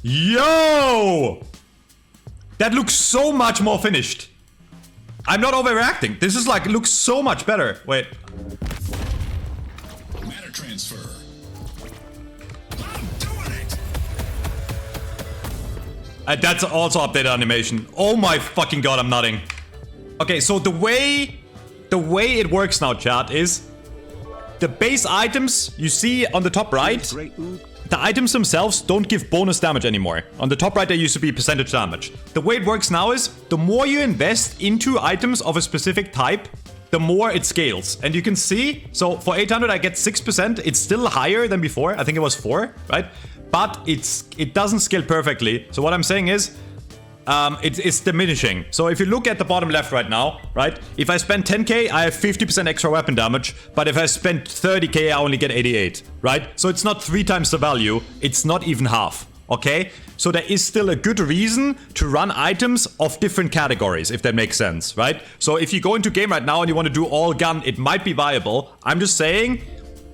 Yo! That looks so much more finished. I'm not overreacting. This is like, looks so much better. Wait. Matter transfer. I'm doing it. That's also updated animation. Oh my fucking god, I'm nutting. Okay, so the way it works now, chat, is the base items you see on the top right. The items themselves don't give bonus damage anymore. On the top right, there used to be percentage damage. The way it works now is, the more you invest into items of a specific type, the more it scales. And you can see, so for 800 I get 6%. It's still higher than before. I think it was 4, right? But it doesn't scale perfectly. So what I'm saying is, it's diminishing. So if you look at the bottom left right now, right? If I spend 10k, I have 50% extra weapon damage. But if I spend 30k, I only get 88, right? So it's not 3 times the value. It's not even half, okay? So there is still a good reason to run items of different categories, if that makes sense, right? So if you go into game right now and you want to do all gun, it might be viable. I'm just saying,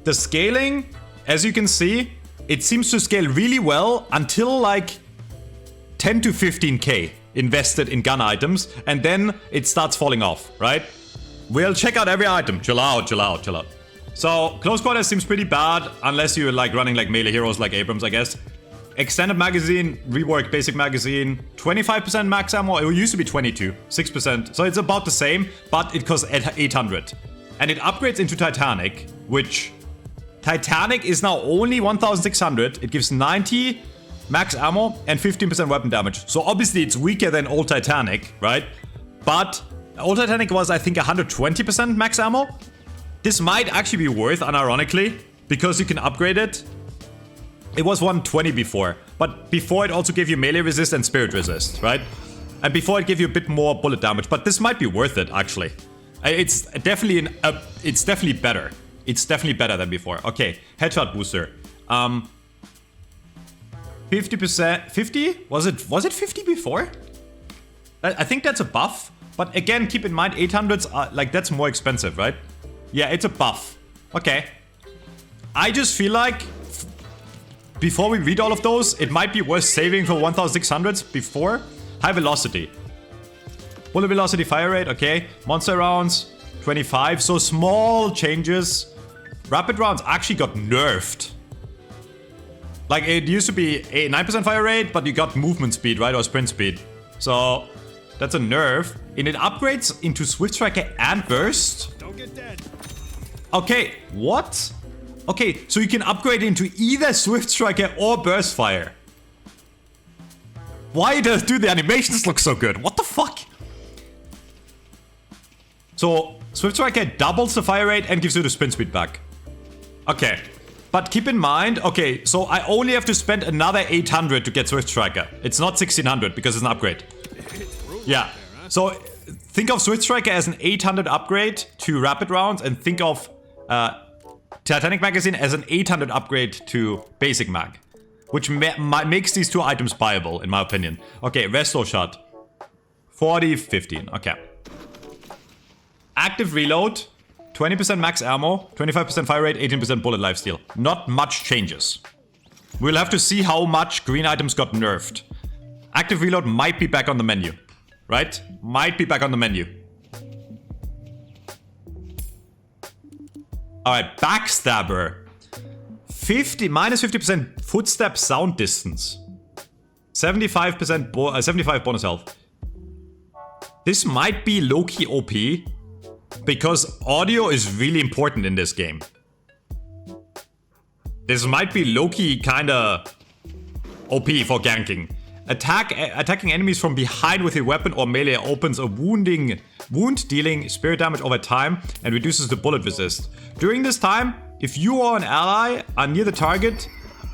the scaling, as you can see, it seems to scale really well until like 10 to 15k invested in gun items, and then it starts falling off, right? We'll check out every item. Chill out, chill out, chill out. So, close quarters seems pretty bad, unless you're like running like melee heroes like Abrams, I guess. Extended magazine, rework basic magazine, 25% max ammo. It used to be 22, 6%. So it's about the same, but it costs 800. And it upgrades into Titanic, which... Titanic is now only 1600. It gives 90... max ammo and 15% weapon damage. So obviously it's weaker than old Titanic, right? But old Titanic was, I think, 120% max ammo. This might actually be worth, unironically, because you can upgrade it. It was 120 before, but before it also gave you melee resist and spirit resist, right? And before it gave you a bit more bullet damage, but this might be worth it, actually. It's definitely it's definitely better. It's definitely better than before. Okay, headshot booster. 50%, 50? Was it 50 before? I think that's a buff. But again, keep in mind, 800s are, like, that's more expensive, right? Yeah, it's a buff. Okay. I just feel like, before we read all of those, it might be worth saving for 1600s before. High velocity. Bullet velocity, fire rate, okay. Monster rounds, 25. So small changes. Rapid rounds actually got nerfed. Like, it used to be a 9% fire rate, but you got movement speed, right? Or sprint speed. So, that's a nerf. And it upgrades into Swift Striker and Burst. Don't get dead. Okay, what? Okay, so you can upgrade into either Swift Striker or Burst Fire. Why do the animations look so good? What the fuck? So, Swift Striker doubles the fire rate and gives you the sprint speed back. Okay. But keep in mind, okay, so I only have to spend another 800 to get Swift Striker. It's not 1600 because it's an upgrade. Yeah. So think of Swift Striker as an 800 upgrade to rapid rounds, and think of Titanic Magazine as an 800 upgrade to basic mag, which makes these two items buyable, in my opinion. Okay, Resto Shot. 40, 15. Okay. Active reload. 20% max ammo, 25% fire rate, 18% bullet lifesteal. Not much changes. We'll have to see how much green items got nerfed. Active reload might be back on the menu, right? Might be back on the menu. Alright, Backstabber. Minus 50% footstep sound distance. 75% 75 bonus health. This might be low-key OP. Because audio is really important in this game. This might be low-key kinda OP for ganking. Attacking enemies from behind with a weapon or melee opens a wound dealing spirit damage over time and reduces the bullet resist. During this time, if you or an ally are near the target,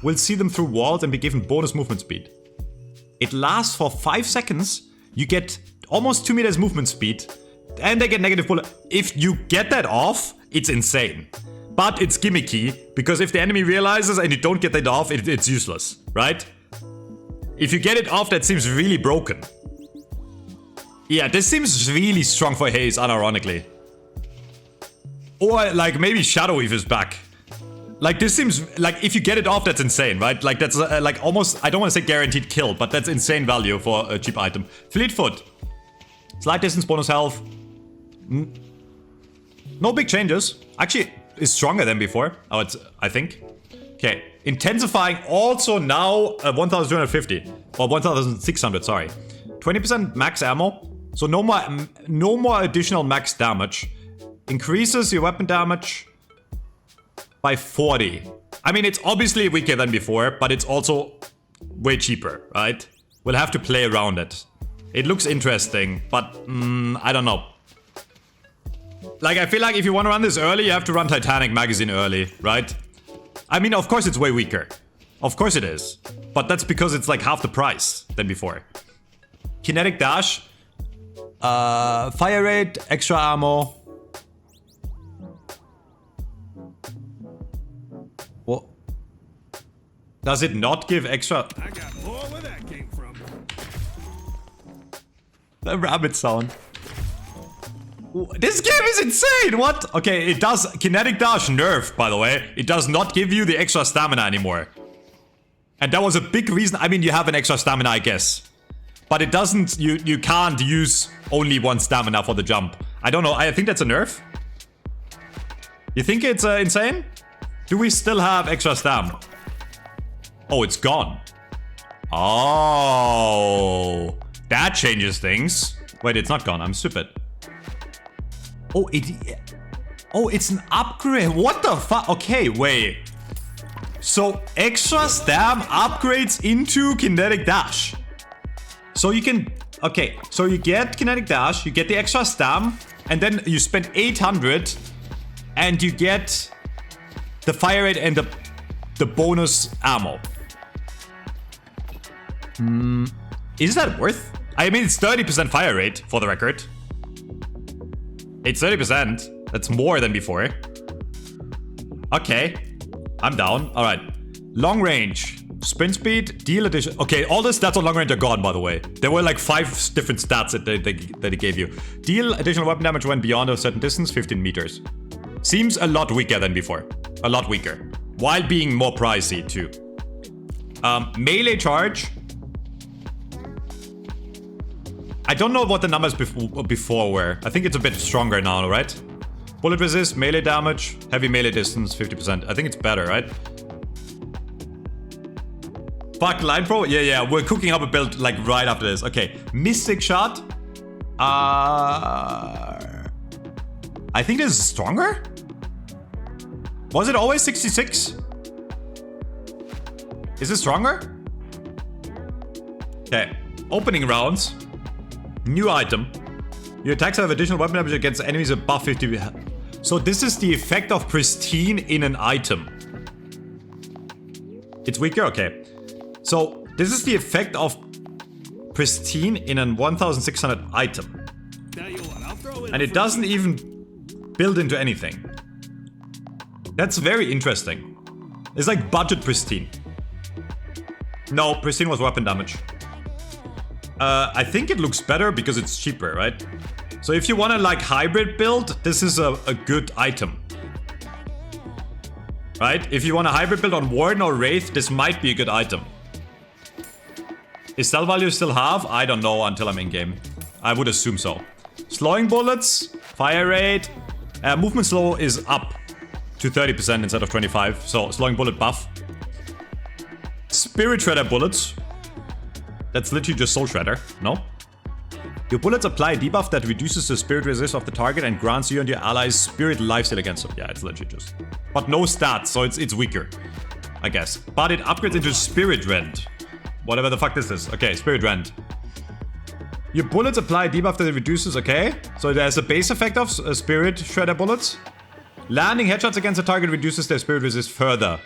we'll see them through walls and be given bonus movement speed. It lasts for 5 seconds. You get almost 2 meters movement speed. And they get negative bullet. If you get that off, it's insane. But it's gimmicky, because if the enemy realizes and you don't get that off, it's useless, right? If you get it off, that seems really broken. Yeah, this seems really strong for Haze, unironically. Or like maybe Shadow Weave is back. Like, this seems... Like, if you get it off, that's insane, right? Like, that's, like, almost... I don't want to say guaranteed kill, but that's insane value for a cheap item. Fleetfoot. Slight distance, bonus health. No big changes. Actually, is stronger than before, I think. Okay. Intensifying also now 1,250. Or 1,600, sorry. 20% max ammo. So no more additional max damage. Increases your weapon damage by 40. I mean, it's obviously weaker than before, but it's also way cheaper, right? We'll have to play around it. It looks interesting, but I don't know. Like, I feel like if you want to run this early, you have to run Titanic Magazine early, right? I mean, of course it's way weaker. Of course it is. But that's because it's like half the price than before. Kinetic dash. Fire rate, extra ammo. What? Does it not give extra? I got more where that came from. The rabbit sound. This game is insane! What? Okay, it does kinetic dash nerf, by the way. It does not give you the extra stamina anymore. And that was a big reason. I mean, you have an extra stamina, I guess. But it doesn't... You can't use only one stamina for the jump. I don't know. I think that's a nerf. You think it's insane? Do we still have extra stam? Oh, it's gone. Oh. That changes things. Wait, it's not gone. I'm stupid. Oh, it's an upgrade. What the fuck? Okay, wait. So, extra stam upgrades into kinetic dash. So you can... Okay, so you get kinetic dash, you get the extra stam, and then you spend 800, and you get the fire rate and the bonus ammo. Is that worth? I mean, it's 30% fire rate, for the record. It's 30%. That's more than before. Okay. I'm down. Alright. Long range. Sprint speed. Deal addition. Okay, all the stats on long range are gone, by the way. There were like 5 different stats that they gave you. Deal additional weapon damage when beyond a certain distance, 15 meters. Seems a lot weaker than before. A lot weaker. While being more pricey, too. Melee charge. I don't know what the numbers before were. I think it's a bit stronger now, right? Bullet resist, melee damage, heavy melee distance, 50%. I think it's better, right? Fuck, Line Pro? Yeah, we're cooking up a build like right after this. Okay, Mystic Shot. I think this is stronger? Was it always 66? Is it stronger? Okay, opening rounds. New item. Your attacks have additional weapon damage against enemies above 50. So this is the effect of pristine in an item. It's weaker? Okay. So this is the effect of pristine in an 1600 item. And it doesn't even build into anything. That's very interesting. It's like budget pristine. No, pristine was weapon damage. I think it looks better because it's cheaper, right? So if you want to like hybrid build, this is a good item. Right? If you want a hybrid build on Warden or Wraith, this might be a good item. Is stealth value still half? I don't know until I'm in game. I would assume so. Slowing bullets, fire rate, movement slow is up to 30% instead of 25. So slowing bullet buff. Spirit Shredder bullets. That's literally just Soul Shredder, no? Your bullets apply a debuff that reduces the spirit resist of the target and grants you and your allies spirit lifesteal against them. Yeah, it's literally just... But no stats, so it's weaker, I guess. But it upgrades into Spirit Rend. Whatever the fuck this is. Okay, Spirit Rend. Your bullets apply a debuff that reduces, okay. So there's a base effect of Spirit Shredder bullets. Landing headshots against a target reduces their spirit resist further.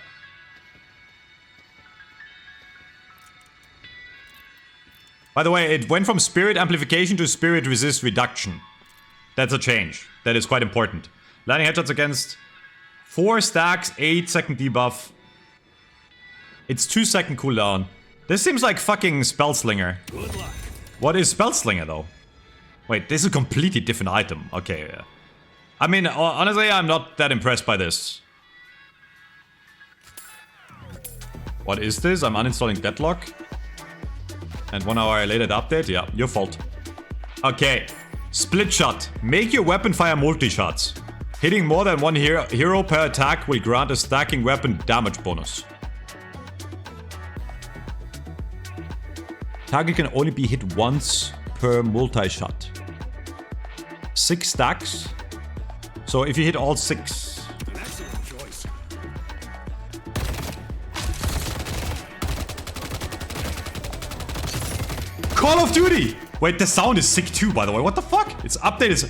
By the way, it went from spirit amplification to spirit resist reduction. That's a change. That is quite important. Landing headshots against 4 stacks, 8-second debuff. It's 2-second cooldown. This seems like fucking Spellslinger. Good luck. What is Spellslinger though? Wait, this is a completely different item. Okay, yeah. I mean, honestly, I'm not that impressed by this. What is this? I'm uninstalling Deadlock. And 1 hour later the update? Yeah, your fault. Okay. Split shot. Make your weapon fire multi-shots. Hitting more than one hero per attack will grant a stacking weapon damage bonus. Target can only be hit once per multi-shot. 6 stacks. So if you hit all 6. An excellent choice. Call of Duty! Wait, the sound is sick too, by the way. What the fuck? Its update is...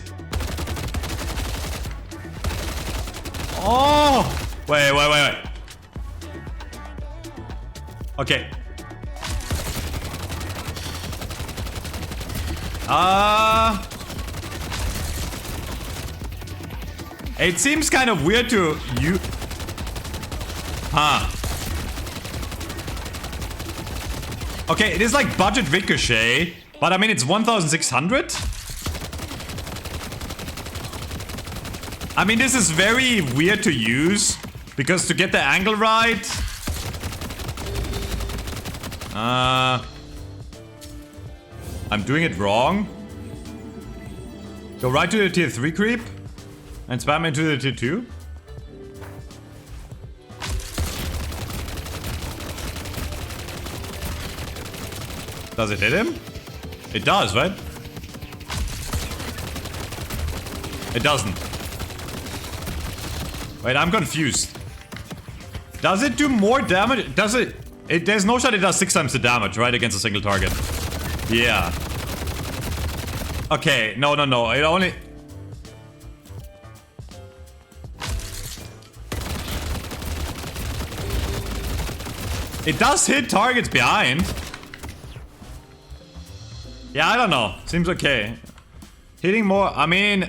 Oh! Wait. Okay. It seems kind of weird to you. Huh. Okay, it is like budget ricochet, but I mean it's 1,600. I mean this is very weird to use because to get the angle right. I'm doing it wrong. Go right to the tier 3 creep and spam into the tier 2. Does it hit him? It does, right? It doesn't. Wait, I'm confused. Does it do more damage? Does it? There's no shot it does 6 times the damage, right? Against a single target. Yeah. Okay, no. It only... It does hit targets behind. Yeah, I don't know. Seems okay. Hitting more... I mean...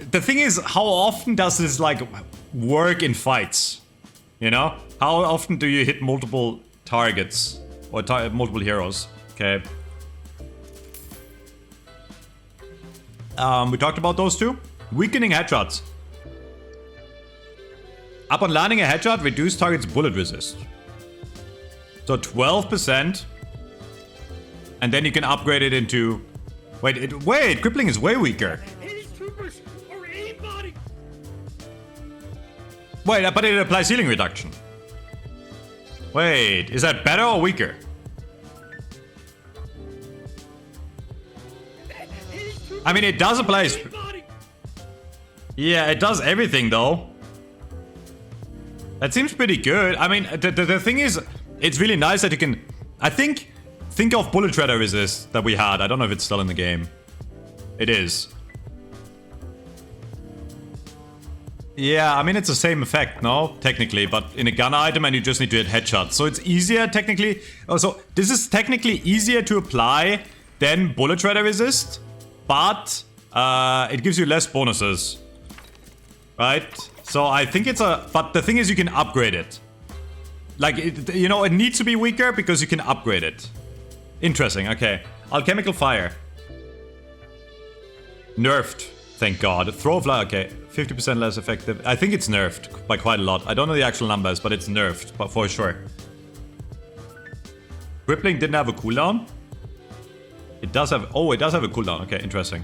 The thing is, how often does this, like, work in fights? You know? How often do you hit multiple targets? Or multiple heroes? Okay. We talked about those two. Weakening headshots. Upon landing a headshot, reduce target's bullet resist. So 12%. And then you can upgrade it into... Wait, crippling is way weaker. Wait, but it applies healing reduction. Wait, is that better or weaker? I mean, it does apply... Yeah, it does everything though. That seems pretty good. I mean, the thing is, it's really nice that you can... Think of bullet shredder resist that we had. I don't know if it's still in the game. It is. Yeah, I mean, it's the same effect, no? Technically, but in a gun item and you just need to hit headshots. So it's easier, technically. Also, this is technically easier to apply than bullet shredder resist. But it gives you less bonuses. Right? So I think it's a... But the thing is you can upgrade it. Like, you know, it needs to be weaker because you can upgrade it. Interesting, okay. Alchemical Fire. Nerfed, thank god. Throw of light, okay. 50% less effective. I think it's nerfed by quite a lot. I don't know the actual numbers, but it's nerfed, but for sure. Crippling didn't have a cooldown. It does have... Oh, it does have a cooldown. Okay, interesting.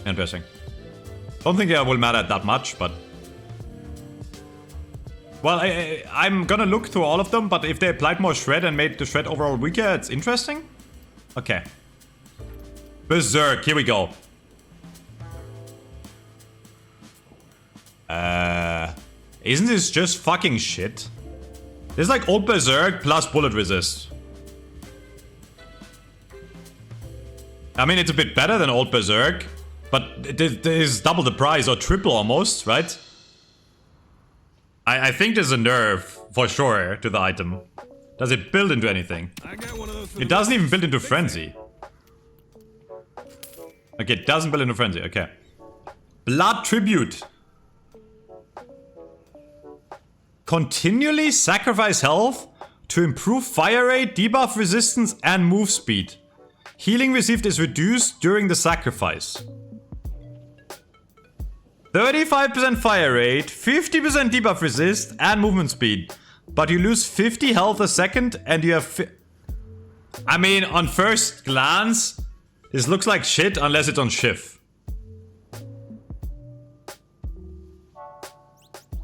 Interesting. Don't think it will matter that much, but... Well, I'm gonna look through all of them, but if they applied more shred and made the shred overall weaker, it's interesting. Okay. Berserk, here we go. Isn't this just fucking shit? This is like old Berserk plus bullet resist. I mean, it's a bit better than old Berserk, but it is double the price or triple almost, right? I think there's a nerf for sure to the item. Does it build into anything? I got one of those. It doesn't even build into Frenzy. Okay, it doesn't build into Frenzy. Okay. Blood Tribute. Continually sacrifice health to improve fire rate, debuff resistance, and move speed. Healing received is reduced during the sacrifice. 35% fire rate, 50% debuff resist, and movement speed. but you lose 50 health a second and you have... I mean, on first glance, this looks like shit unless it's on Shiv.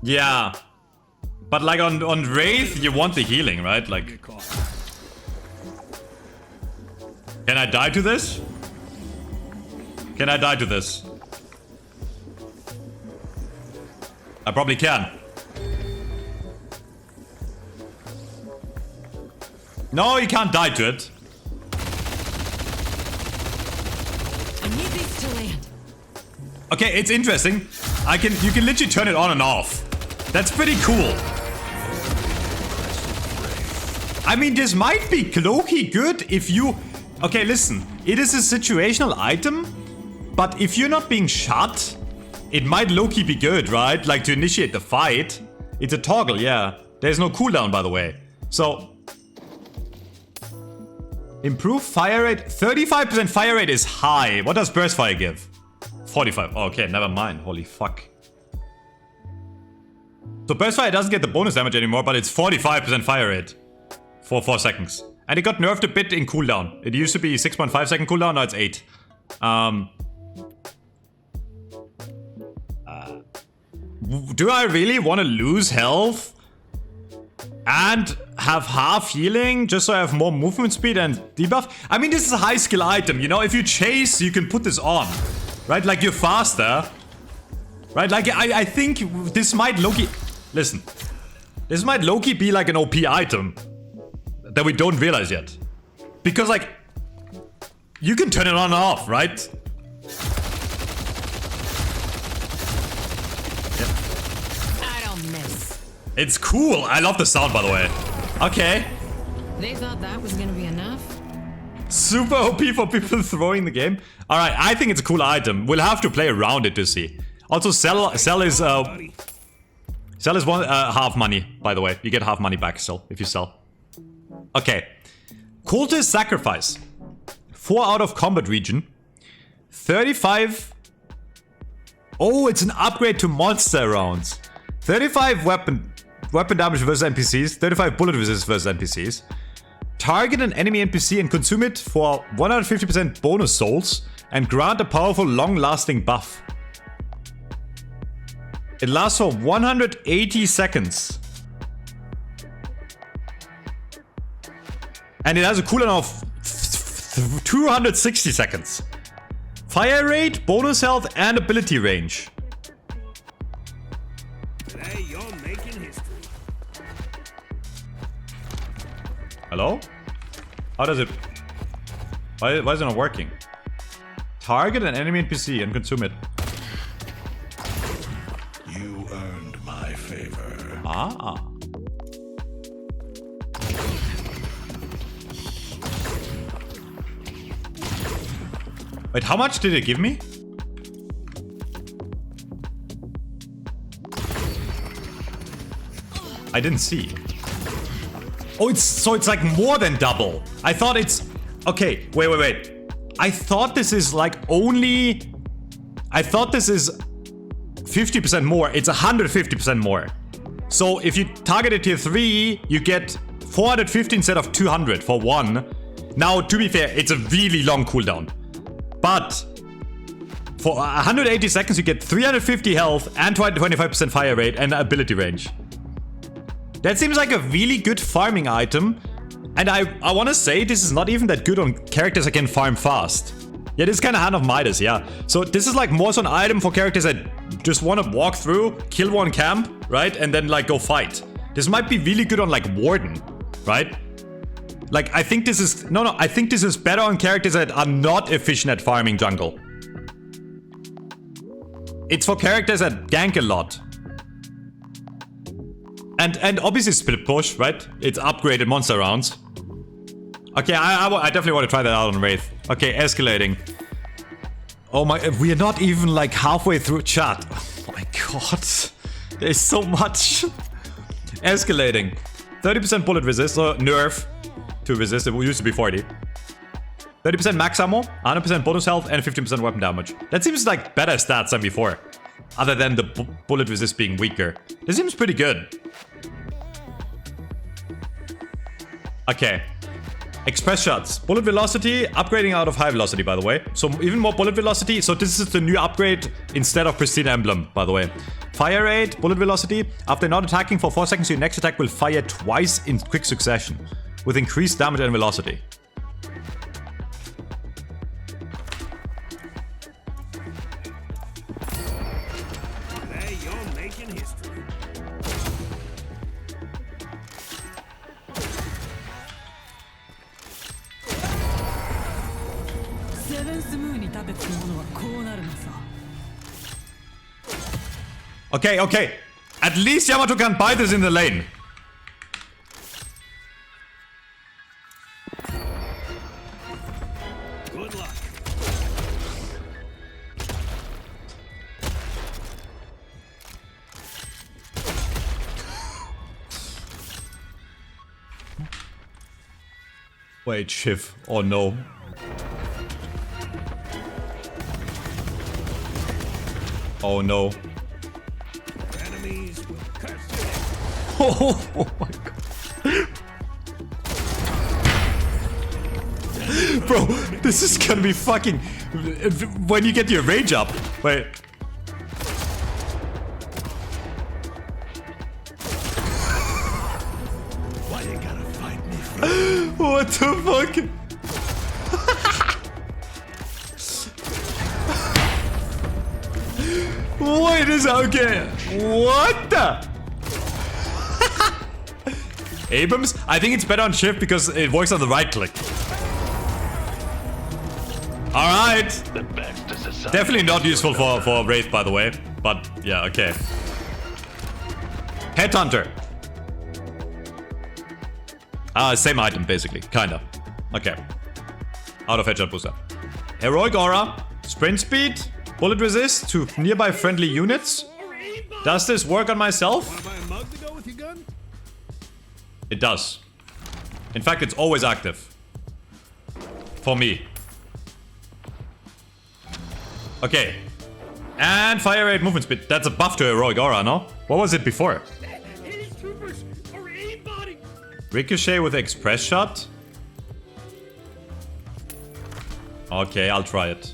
Yeah. But like on Wraith, you want the healing, right? Like... Can I die to this? Can I die to this? I probably can. No, you can't die to it. I need these to land. Okay, it's interesting. You can literally turn it on and off. That's pretty cool. I mean, this might be low-key good if you... Okay, listen. It is a situational item, but if you're not being shot, it might low-key be good, right? Like to initiate the fight. It's a toggle, yeah. There's no cooldown, by the way. So... Improve fire rate. 35% fire rate is high. What does burst fire give? 45. Oh, okay, never mind. Holy fuck. So burst fire doesn't get the bonus damage anymore, but it's 45% fire rate. For 4 seconds. And it got nerfed a bit in cooldown. It used to be 6.5 second cooldown, now it's 8. Do I really want to lose health? And have half healing just so I have more movement speed and debuff? I mean, this is a high skill item, you know? If you chase, you can put this on. Right? Like, you're faster. Right? Like, I think this might low-key... Listen. This might low-key be like an OP item. That we don't realize yet. Because, like... You can turn it on and off, right? I don't miss. It's cool. I love the sound, by the way. Okay. They thought that was gonna be enough. Super OP for people throwing the game. Alright, I think it's a cool item. We'll have to play around it to see. Also, sell is one half money, by the way. You get half money back still if you sell. Okay. Cultist Sacrifice. 4 out of combat region. 35... Oh, it's an upgrade to monster rounds. 35 weapon damage versus NPCs. 35 bullet resist versus NPCs. Target an enemy NPC and consume it for 150% bonus souls. And grant a powerful long-lasting buff. It lasts for 180 seconds. And it has a cooldown of 260 seconds. Fire rate, bonus health, and ability range. Today you're making history. Hello? How does it... Why is it not working? Target an enemy NPC and consume it. You earned my favor. Ah. Wait, how much did it give me? I didn't see. Oh, it's like more than double. I thought it's... Okay, wait. I thought this is like only... I thought this is 50% more. It's 150% more. So if you target it tier 3, you get 450 instead of 200 for 1. Now, to be fair, it's a really long cooldown. But for 180 seconds, you get 350 health and 25% fire rate and ability range. That seems like a really good farming item. And I want to say this is not even that good on characters that can farm fast. Yeah, this is kind of Hand of Midas, yeah. So this is like more so an item for characters that just want to walk through, kill one camp, right? And then like go fight. This might be really good on like Warden, right? Like, I think this is... No, I think this is better on characters that are not efficient at farming jungle. It's for characters that gank a lot. And obviously split push, right? It's upgraded monster rounds. Okay, I definitely want to try that out on Wraith. Okay, escalating. Oh my... We are not even like halfway through chat. Oh my god. There's so much. Escalating. 30% bullet resist, or nerf. To resist, it used to be 40. 30% max ammo, 100% bonus health, and 15% weapon damage. That seems like better stats than before. Other than the bullet resist being weaker. This seems pretty good. Okay. Express shots. Bullet velocity, upgrading out of high velocity, by the way. So even more bullet velocity. So this is the new upgrade instead of pristine emblem, by the way. Fire rate, bullet velocity. After not attacking for 4 seconds, your next attack will fire twice in quick succession with increased damage and velocity. Today you're making history. Okay, okay. At least Yamato can buy this in the lane. Good luck. Wait, Shiv. Oh no. Oh no. Enemies will curse you. Oh my god. Bro, this is gonna be fucking... When you get your rage up. Wait. Why you gotta fight me? What the fuck? Wait, is okay? What the? Abrams? I think it's better on shift because it works on the right click. Alright. Definitely not useful for Wraith, by the way. But yeah, okay. Headhunter. Same item basically, kinda. Okay. Out of headshot booster. Heroic aura, sprint speed, bullet resist to nearby friendly units. Does this work on myself? Wanna buy a mug to go with your gun? It does. In fact, it's always active. For me. Okay. And fire rate, movement speed. That's a buff to heroic aura, no? What was it before? His troopers are aimbotting. Ricochet with express shot? Okay, I'll try it.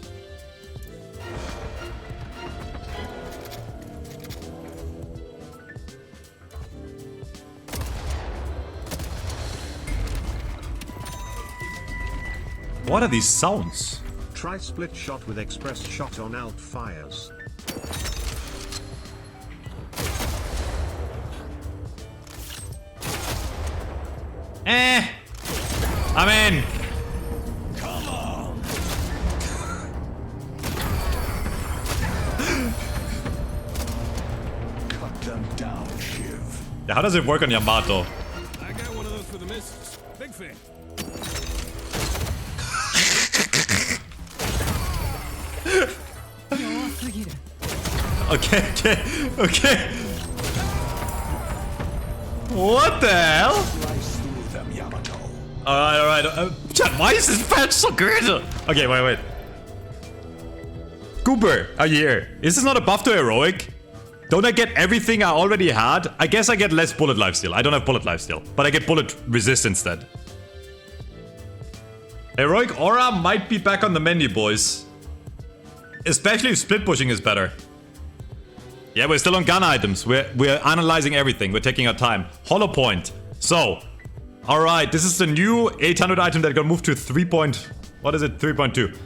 What are these sounds? Try split shot with express shot on alt fires. I'm in. Come on. Cut them down, Shiv. Yeah, how does it work on Yamato? I got one of those for the missus. Big fan. Okay, okay, okay. What the hell? Slice through them, Yamato. Alright, alright. Chat, why is this patch so good? Okay, wait. Cooper, are you here? Is this not a buff to heroic? Don't I get everything I already had? I guess I get less bullet lifesteal. I don't have bullet lifesteal, but I get bullet resist instead. Heroic aura might be back on the menu, boys. Especially if split pushing is better. Yeah, we're still on gun items. We're analyzing everything. We're taking our time. Hollow point. So, alright, this is the new 800 item that got moved to 3.2.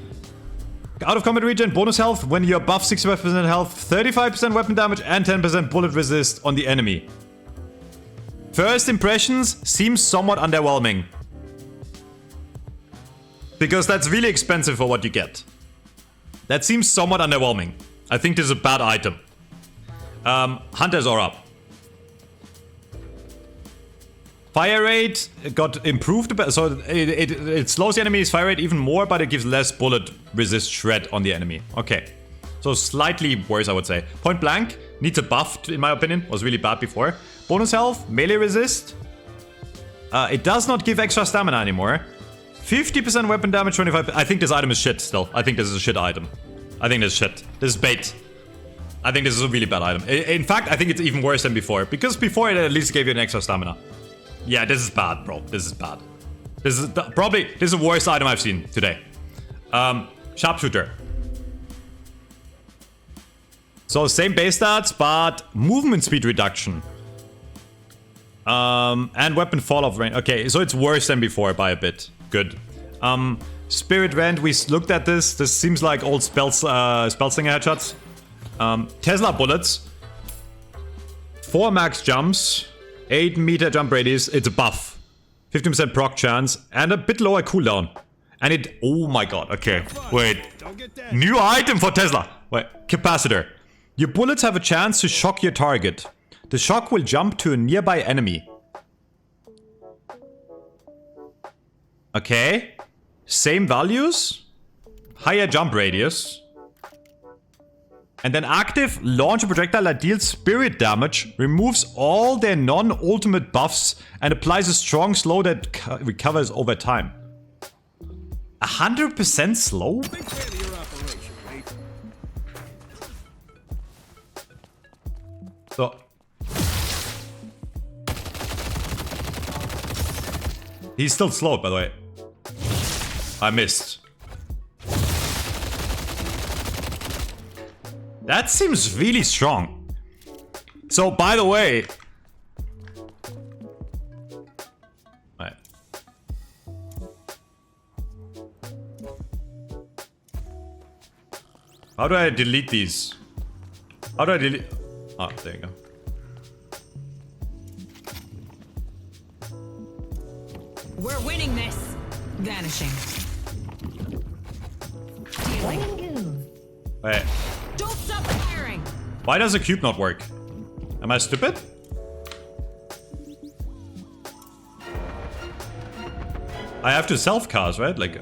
Out of combat region, bonus health when you're above 65% health, 35% weapon damage, and 10% bullet resist on the enemy. First impressions seems somewhat underwhelming. Because that's really expensive for what you get. That seems somewhat underwhelming. I think this is a bad item. Hunters are up. Fire rate got improved, so it slows the enemy's fire rate even more, but it gives less bullet resist shred on the enemy. Okay, so slightly worse, I would say. Point blank needs a buff, in my opinion. Was really bad before. Bonus health, melee resist. It does not give extra stamina anymore. 50% weapon damage, 25%. I think this item is shit still. I think this is a shit item. I think this is shit. This is bait. I think this is a really bad item. In fact, I think it's even worse than before. Because before it at least gave you an extra stamina. Yeah, this is bad, bro. This is bad. This is the worst item I've seen today. Sharpshooter. So same base stats, but movement speed reduction. And weapon fall off range. Okay, so it's worse than before by a bit. Good. Spirit Rend, we looked at this. This seems like old Spellslinger headshots. Tesla bullets. 4 max jumps. 8 meter jump radius. It's a buff. 15% proc chance. And a bit lower cooldown. And it... Oh my god. Okay. Wait. New item for Tesla. Wait. Capacitor. Your bullets have a chance to shock your target. The shock will jump to a nearby enemy. Okay. Same values. Higher jump radius. And then active, launch a projectile that deals spirit damage, removes all their non-ultimate buffs, and applies a strong slow that recovers over time. 100% slow? Big fan of your operation, mate. So... He's still slow, by the way. I missed. That seems really strong. So, by the way... Right. How do I delete these? How do I delete... Oh, there you go. We're winning this. Vanishing. Dealing. Wait. Don't stop firing. Why does the cube not work? Am I stupid? I have to self-cast, right? Like...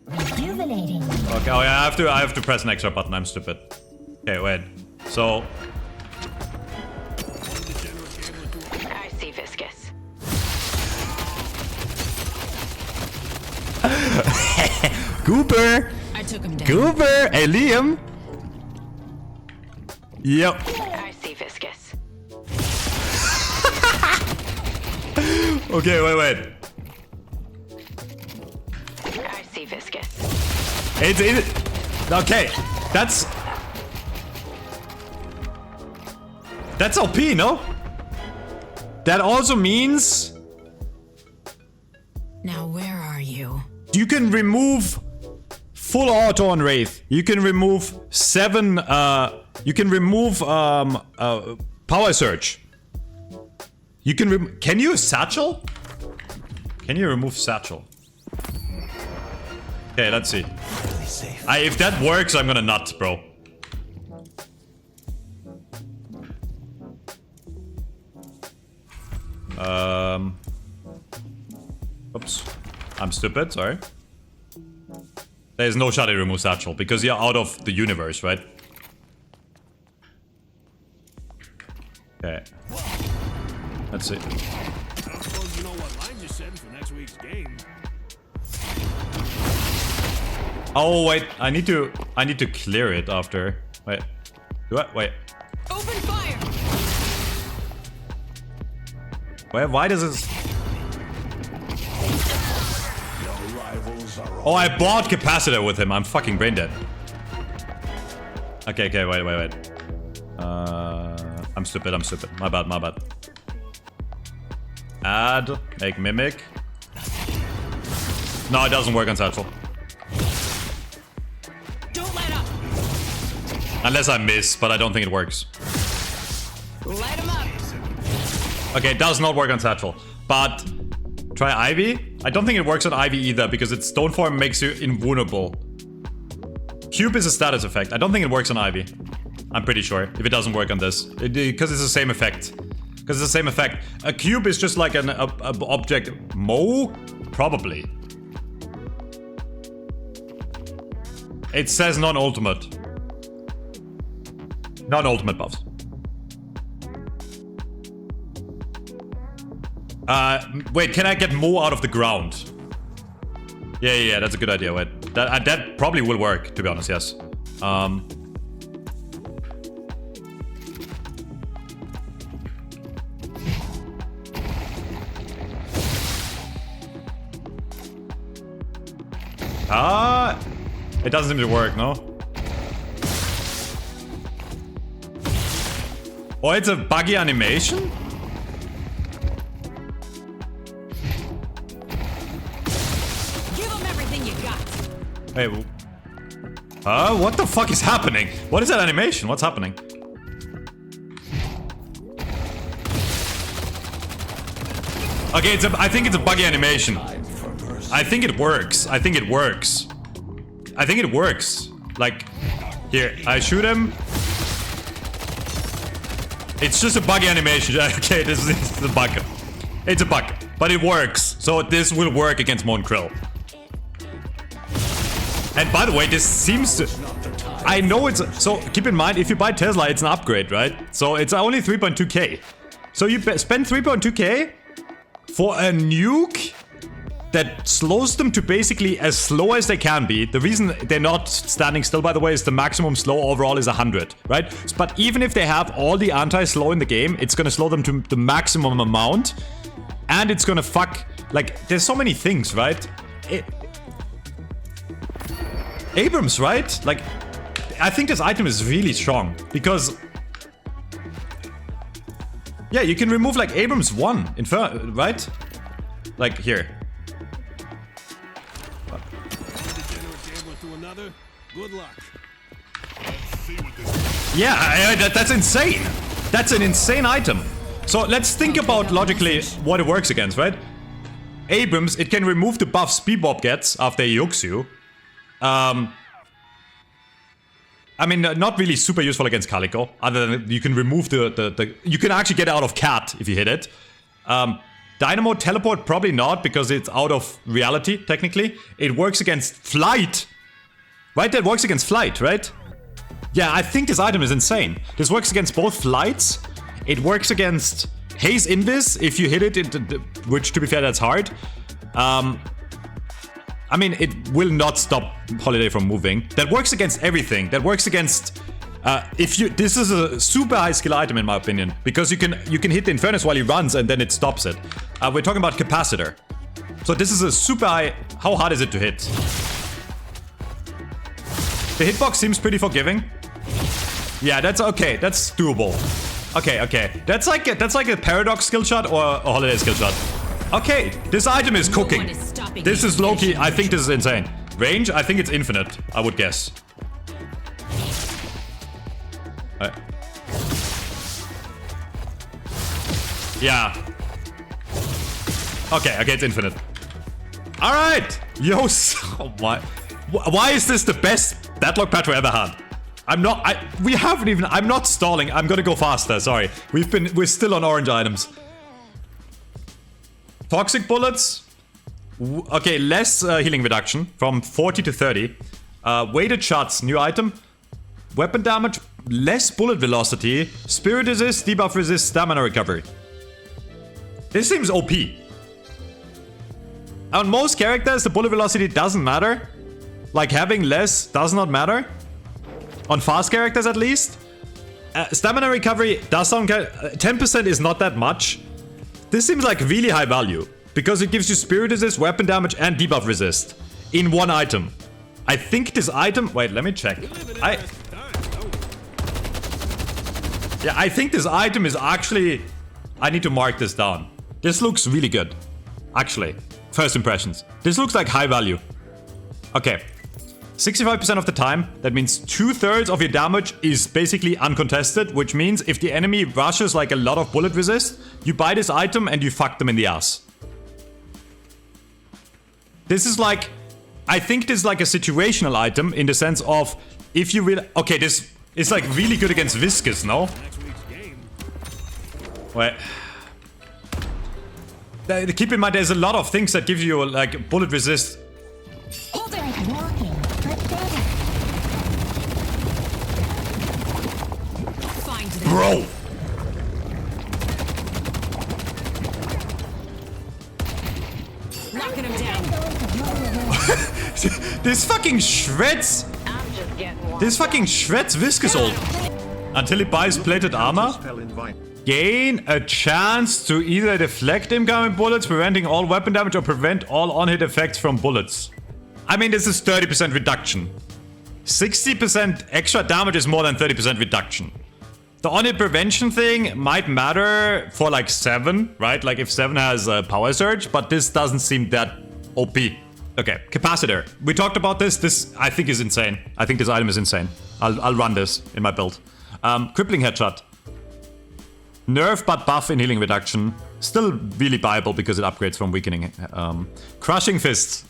Rejuvenating. Okay, oh yeah, I have to press an extra button. I'm stupid. Okay, wait. So... I see Viscous. Goober! I took him down. Goober! Hey, Liam! Yep. I see Viscous. Okay, wait. I see Viscous. It's... Okay, that's OP, no? That also means... Now where are you? You can remove full auto on Wraith. You can remove 7... you can remove power surge. You can can you satchel? Can you remove satchel? Okay, let's see. If that works, I'm gonna nut, bro. Oops. I'm stupid, sorry. There's no shot it removes satchel because you're out of the universe, right? Okay. Let's see. I don't suppose you know what lines you're setting for next week's game. Oh wait, I need to clear it after. Wait. Do I? Wait. Open fire! Why does this? Your rivals are all Oh, I bought capacitor with him. I'm fucking brain dead. Okay, wait. I'm stupid. My bad. Add, make mimic. No, it doesn't work on satchel. Don't let up! Unless I miss, but I don't think it works. Light him up! Okay, it does not work on satchel. But try Ivy. I don't think it works on Ivy either because its stone form makes you invulnerable. Cube is a status effect. I don't think it works on Ivy. I'm pretty sure if it doesn't work on this. Because it's the same effect. A cube is just like an object. Probably. It says non-ultimate. Non-ultimate buffs. Wait, can I get more out of the ground? Yeah, that's a good idea. Wait, that probably will work, to be honest, yes. It doesn't seem to work, no? Oh, it's a buggy animation? Give them everything you got. Hey, what the fuck is happening? What is that animation? What's happening? Okay, I think it's a buggy animation. I think it works. I think it works. I think it works. Like, here, I shoot him. It's just a buggy animation. Okay, this is a bug. It's a bug, but it works. So this will work against Mon Krill. And by the way, this seems to... I know it's... So keep in mind, if you buy Tesla, it's an upgrade, right? So it's only 3.2k. So you spend 3.2k for a nuke that slows them to basically as slow as they can be. The reason they're not standing still, by the way, is the maximum slow overall is 100, right? But even if they have all the anti-slow in the game, it's gonna slow them to the maximum amount. And it's gonna fuck... Like, there's so many things, right? Abrams, right? Like, I think this item is really strong. Because... Yeah, you can remove, like, Abrams 1, right? Like, here. Good luck. Yeah, that's insane. That's an insane item. So let's think about logically what it works against, right? Abrams, it can remove the buffs Bebop gets after he hooks you. I mean, not really super useful against Calico, other than you can remove you can actually get out of Cat if you hit it. Dynamo Teleport, probably not, because it's out of reality, technically. It works against Flight. Right, that works against Flight, right? Yeah, I think this item is insane. This works against both Flights. It works against Haze Invis if you hit it, which to be fair, that's hard. I mean, it will not stop Holiday from moving. That works against everything. That works against... this is a super high skill item in my opinion, because you can hit the Infernus while he runs and then it stops it. We're talking about Capacitor. So this is a super high... How hard is it to hit? The hitbox seems pretty forgiving. Yeah, that's okay. That's doable. Okay. That's like a Paradox skill shot or a Holiday skill shot. Okay, this item is cooking. This is low-key. I think this is insane. Range, I think it's infinite, I would guess. Yeah. Okay, it's infinite. Alright! Yo, so my... Why is this the best Deadlock patch we ever had? I'm not stalling. I'm gonna go faster, sorry. We're still on orange items. Toxic bullets. Okay, less healing reduction from 40 to 30. Weighted shots, new item. Weapon damage, less bullet velocity. Spirit resist, debuff resist, stamina recovery. This seems OP. On most characters, the bullet velocity doesn't matter. Like, having less does not matter. On fast characters, at least. Stamina recovery does sound... 10% is not that much. This seems like really high value. Because it gives you spirit resist, weapon damage, and debuff resist. In one item. I think this item... Wait, let me check. I think this item is actually... I need to mark this down. This looks really good. Actually. First impressions. This looks like high value. Okay. 65% of the time, that means 2/3 of your damage is basically uncontested, which means if the enemy rushes like a lot of bullet resist, you buy this item and you fuck them in the ass. This is like... I think this is like a situational item in the sense of if you really... Okay, this is like really good against Viscous, no? Wait. Keep in mind, there's a lot of things that give you like bullet resist. Bro! Knocking him down. This fucking shreds. This fucking shreds Viscous ult. Until it buys plated armor. Gain a chance to either deflect incoming bullets, preventing all weapon damage, or prevent all on-hit effects from bullets. I mean, this is 30% reduction. 60% extra damage is more than 30% reduction. The on-hit prevention thing might matter for like 7, right? Like if 7 has a power surge, but this doesn't seem that OP. Okay, capacitor. We talked about this. This, I think, is insane. I think this item is insane. I'll run this in my build. Crippling headshot. Nerf but buff in healing reduction. Still really viable because it upgrades from weakening. Crushing fist.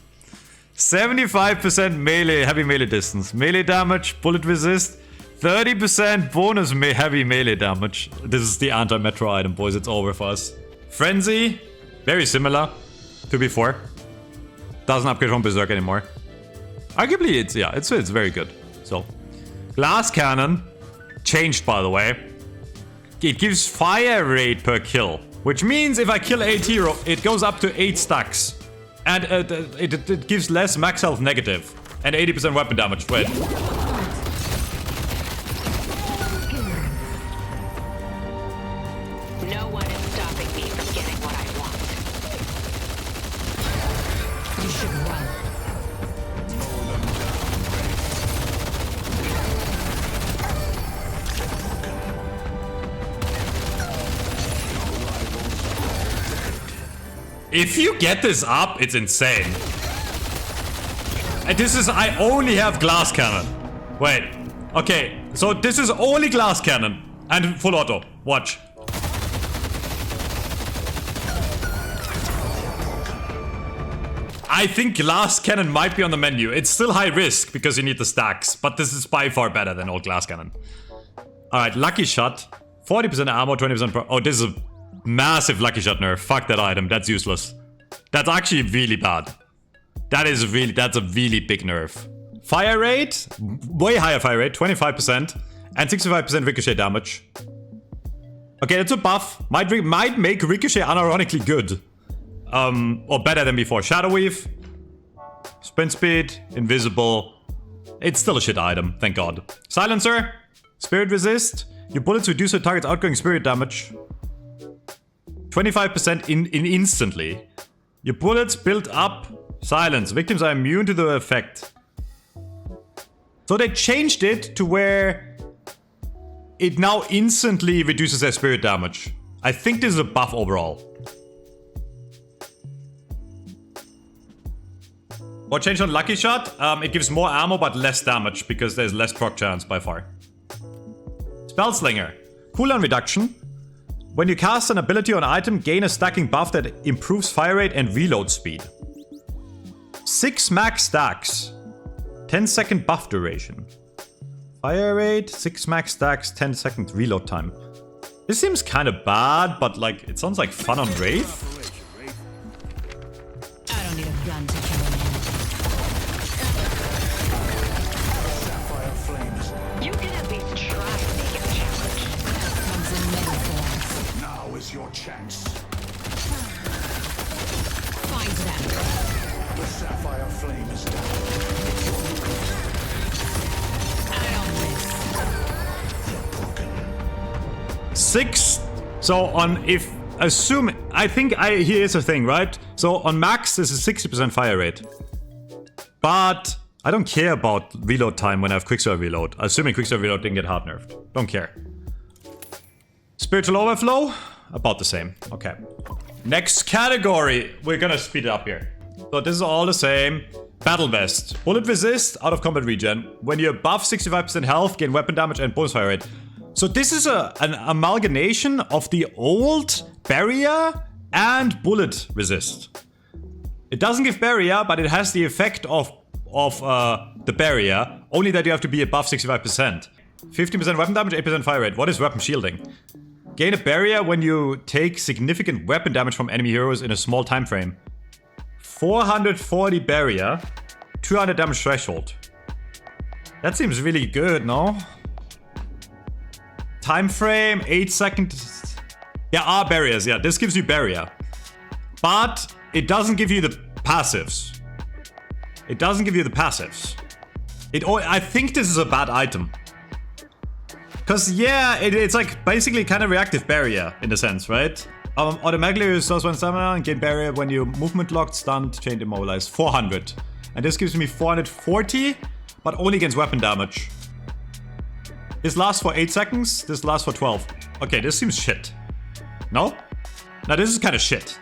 75% melee, heavy melee distance. Melee damage, bullet resist. 30% bonus heavy melee damage. This is the anti-metro item, boys. It's over for us. Frenzy. Very similar to before. Doesn't upgrade from Berserk anymore. Arguably, it's very good. So, glass cannon. Changed, by the way. It gives fire rate per kill. Which means if I kill 8 hero, it goes up to 8 stacks. And it gives less max health negative. And 80% weapon damage. Wait. No one is stopping me from getting what I want. You should run. If you get this up, it's insane. And this is, I only have glass cannon. Wait, okay, so this is only glass cannon and full auto. Watch. I think glass cannon might be on the menu. It's still high risk because you need the stacks, but this is by far better than old glass cannon. Alright, lucky shot. 40% ammo, 20% pro. Oh, this is a massive lucky shot nerf. Fuck that item. That's useless. That's actually really bad. That's a really big nerf. Fire rate, way higher fire rate, 25%, and 65% ricochet damage. Okay, that's a buff. Might make ricochet unironically good. Or better than before. Shadow Weave, sprint speed, invisible. It's still a shit item, thank god. Silencer, spirit resist. Your bullets reduce the target's outgoing spirit damage. 25% in instantly. Your bullets build up silence. Victims are immune to the effect. So they changed it to where it now instantly reduces their spirit damage. I think this is a buff overall. What changed on Lucky Shot? It gives more ammo but less damage because there's less proc chance by far. Spellslinger. Cooldown reduction. When you cast an ability on an item, gain a stacking buff that improves fire rate and reload speed. 6 max stacks. 10-second buff duration. Fire rate, 6 max stacks, 10-second reload time. This seems kind of bad, but like it sounds like fun on Wraith. I don't need a gun to kill a man. You can at least try to make it a challenge. Comes in many forms. Now is your chance. Find them. The sapphire flame is down. I don't miss. 6. So on if assume here's the thing, right? So on max this is 60% fire rate. But I don't care about reload time when I have quicksilver reload. Assuming quicksilver reload didn't get hard nerfed. Don't care. Spiritual overflow, about the same. Okay. Next category. We're gonna speed it up here. So this is all the same. Battle Vest. Bullet resist, out of combat regen. When you're above 65% health, gain weapon damage and bonus fire rate. So this is an amalgamation of the old barrier and bullet resist. It doesn't give barrier, but it has the effect of the barrier, only that you have to be above 65%. 15% weapon damage, 8% fire rate. What is weapon shielding? Gain a barrier when you take significant weapon damage from enemy heroes in a small time frame. 440 barrier, 200 damage threshold. That seems really good, no? Time frame, 8 seconds. There are barriers, yeah, this gives you barrier. But it doesn't give you the passives. It doesn't give you the passives. I think this is a bad item. Cause yeah, it's like basically kind of reactive barrier in a sense, right? Automatically restores one stamina and gain barrier when you movement locked, stunned, chained, immobilized. 400. And this gives me 440, but only against weapon damage. This lasts for 8 seconds. This lasts for 12. Okay, this seems shit. No? Now this is kind of shit.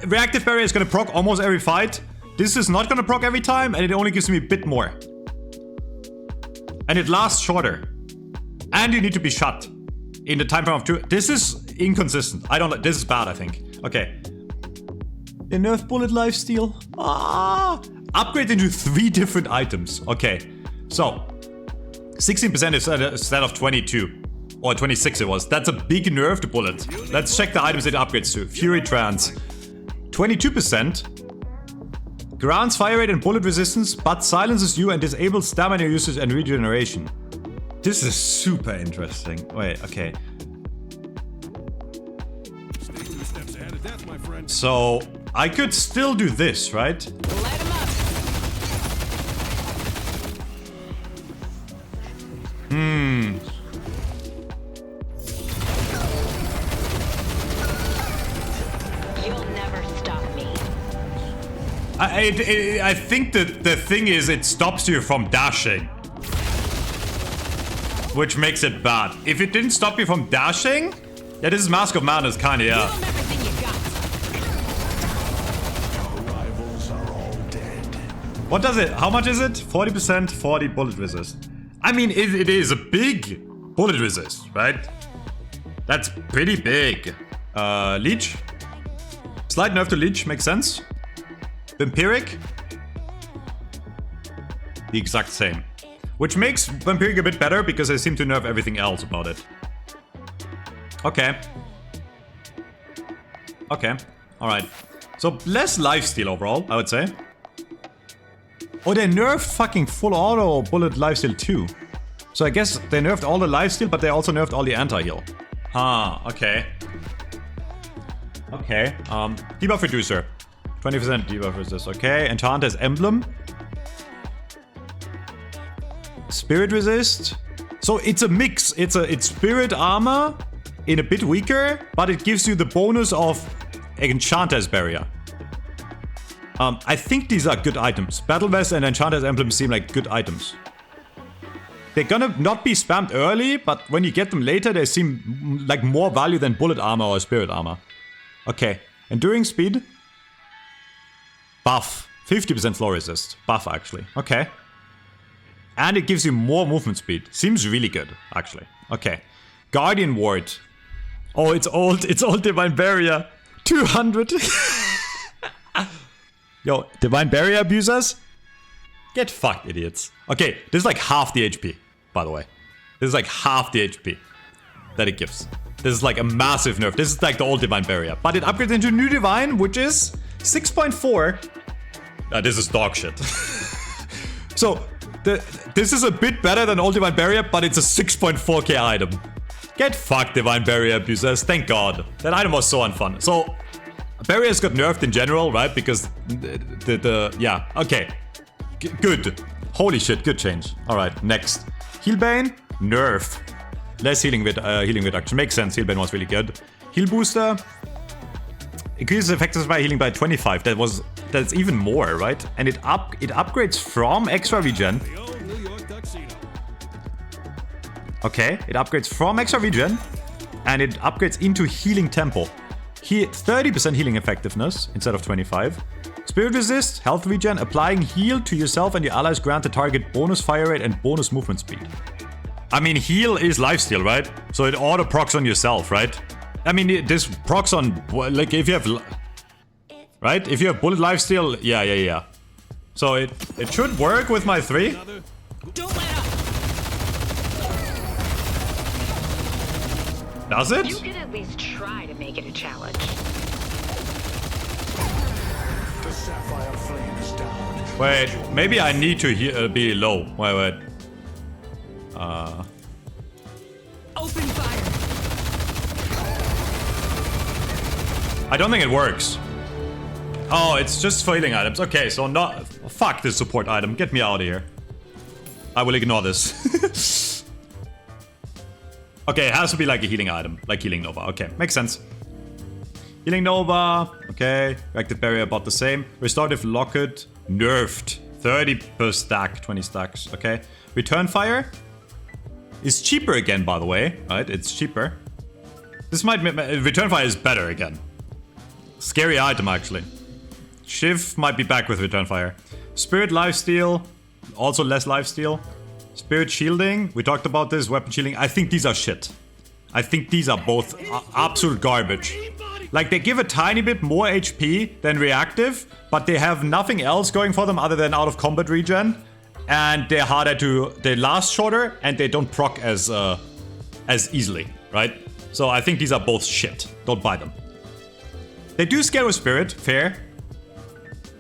Reactive barrier is gonna proc almost every fight. This is not gonna proc every time, and it only gives me a bit more. And it lasts shorter. And you need to be shot in the time frame of 2. This is inconsistent. I don't like. This is bad, I think. Okay. They nerf bullet lifesteal. Upgrade into 3 different items. Okay. So 16% instead of 22. Or 26 it was. That's a big nerf to bullet. Let's check the items it upgrades to. Fury Trance. 22%. Grants fire rate and bullet resistance, but silences you and disables stamina usage and regeneration. This is super interesting. Wait, okay. Stay 2 steps ahead of death, my friend. So I could still do this, right? Light 'em up. You'll never stop me. I think that the thing is it stops you from dashing. Which makes it bad. If it didn't stop you from dashing, yeah, this is Mask of Madness kinda, yeah. Give 'em everything you got. Rivals are all dead. What does it? How much is it? 40%, 40 bullet resist. I mean, it is a big bullet resist, right? That's pretty big. Leech. Slight nerf to Leech, makes sense. Vampiric. The exact same. Which makes Vampiric a bit better because I seem to nerf everything else about it. Okay. Okay. Alright. So less lifesteal overall, I would say. Oh, they nerfed fucking full auto bullet lifesteal too. So I guess they nerfed all the lifesteal, but they also nerfed all the anti-heal. Okay. Okay. Debuff reducer. 20% debuff resist. Okay. Enchanter's Emblem. Spirit resist. So it's a mix. It's spirit armor in a bit weaker, but it gives you the bonus of Enchanter's Barrier. I think these are good items. Battle Vest and Enchanter's Emblem seem like good items. They're gonna not be spammed early, but when you get them later, they seem like more value than bullet armor or spirit armor. Okay. Enduring speed. Buff. 50% floor resist. Buff, actually. Okay. And it gives you more movement speed. Seems really good, actually. Okay. Guardian Ward. Oh, it's old Divine Barrier. 200. Yo, Divine Barrier abusers? Get fucked, idiots. Okay, this is like half the HP, by the way. This is like half the HP that it gives. This is like a massive nerf. This is like the old Divine Barrier. But it upgrades into New Divine, which is 6.4. This is dog shit. So, this is a bit better than old Divine Barrier, but it's a 6.4k item. Get fucked, Divine Barrier abusers. Thank God. That item was so unfun. So, barriers got nerfed in general, right? Because yeah, okay. Good. Holy shit, good change. Alright, next. Healbane, nerf. Less healing reduction. Makes sense, Healbane was really good. Heal booster. Increases effective by healing by 25. That's even more, right? And it upgrades from extra regen. The old New York tuxedo. Okay, it upgrades from extra regen. And it upgrades into healing tempo. 30% healing effectiveness instead of 25. Spirit resist, health regen, applying heal to yourself and your allies grant the target bonus fire rate and bonus movement speed. I mean, heal is lifesteal, right? So it auto procs on yourself, right? I mean, this procs on, like, if you have, right? If you have bullet lifesteal, yeah. So it should work with my 3. Another. Don't let up. Does it? You can at least try to make it a challenge. The sapphire flame is down. Wait, maybe I need to be low. Wait. Open fire. I don't think it works. Oh, it's just for healing items. Okay, so not... Fuck this support item. Get me out of here. I will ignore this. Okay, it has to be like a healing item. Like Healing Nova. Okay, makes sense. Healing Nova. Okay. Reactive Barrier about the same. Restorative Locket. Nerfed. 30 per stack. 20 stacks. Okay. Return Fire. Is cheaper again, by the way. Right? It's cheaper. This might... Return Fire is better again. Scary item, actually. Shiv might be back with Return Fire. Spirit Lifesteal. Also less Lifesteal. Spirit Shielding. We talked about this. Weapon Shielding. I think these are shit. I think these are both absolute garbage. Like, they give a tiny bit more HP than Reactive, but they have nothing else going for them other than out of combat regen. And they're harder to... They last shorter, and they don't proc as easily, right? So I think these are both shit. Don't buy them. They do scale with Spirit. Fair.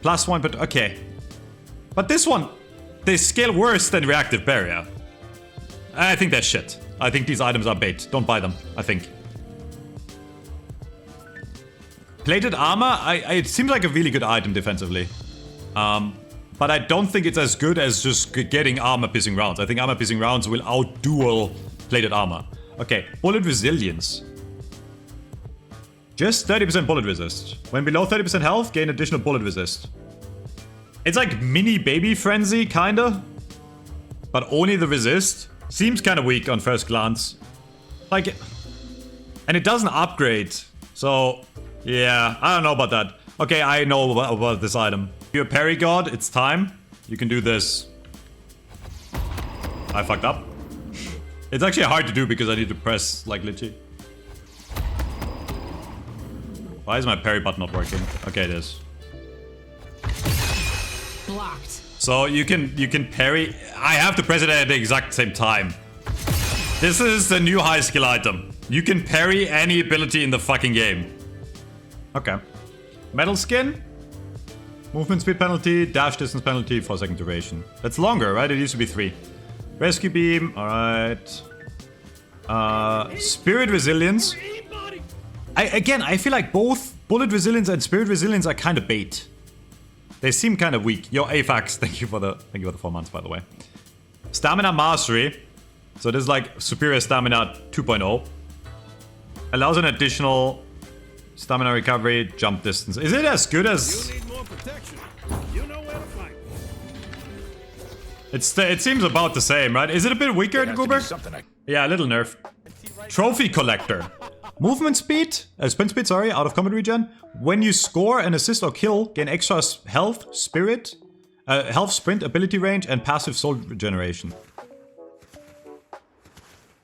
+1, but okay. But this one, they scale worse than Reactive Barrier. I think that's shit. I think these items are bait. Don't buy them, I think. Plated Armor, it seems like a really good item defensively. But I don't think it's as good as just getting armor-piercing rounds. I think armor-piercing rounds will out-duel Plated Armor. Okay, Bullet Resilience. Just 30% bullet resist. When below 30% health, gain additional bullet resist. It's like mini baby frenzy, kinda. But only the resist. Seems kinda weak on first glance. Like... And it doesn't upgrade. So... Yeah, I don't know about that. Okay, I know about this item. You're a parry god, it's time. You can do this. I fucked up. It's actually hard to do because I need to press like glitchy. Why is my parry button not working? Okay, it is. Blocked. So you can parry. I have to press it at the exact same time. This is the new high skill item. You can parry any ability in the fucking game. Okay. Metal Skin. Movement speed penalty, dash distance penalty, 4-second duration. That's longer, right? It used to be 3. Rescue Beam, alright. Spirit Resilience. I feel like both Bullet Resilience and Spirit Resilience are kind of bait. They seem kind of weak. Yo, Afax, thank you for the 4 months, by the way. Stamina Mastery. So this is like Superior Stamina 2.0. Allows an additional stamina recovery, jump distance. Is it as good as... You need more protection. You know where to find it. It seems about the same, right? Is it a bit weaker, Goober? Yeah, a little nerf. Trophy Collector. Movement speed, sprint speed, sorry, out of combat regen. When you score an assist or kill, gain extra health, spirit, health, sprint, ability range, and passive soul regeneration.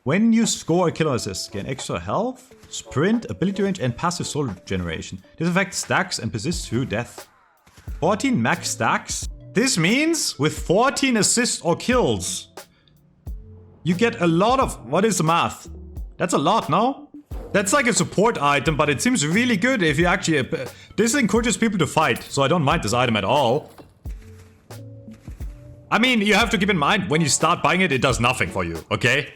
When you score a kill or assist, gain extra health, sprint, ability range, and passive soul regeneration. This effect stacks and persists through death. 14 max stacks? This means with 14 assists or kills, you get a lot of... What is the math? That's a lot, no? That's like a support item, but it seems really good if you actually... This encourages people to fight, so I don't mind this item at all. I mean, you have to keep in mind, when you start buying it, it does nothing for you, okay?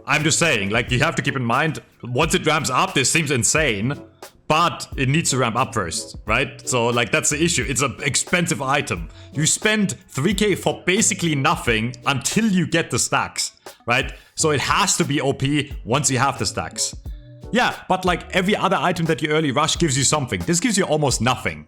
I'm just saying, like, you have to keep in mind, once it ramps up, this seems insane, but it needs to ramp up first, right? So, like, that's the issue. It's an expensive item. You spend 3k for basically nothing until you get the stacks, right? So it has to be OP once you have the stacks. Yeah, but like every other item that you early rush gives you something. This gives you almost nothing.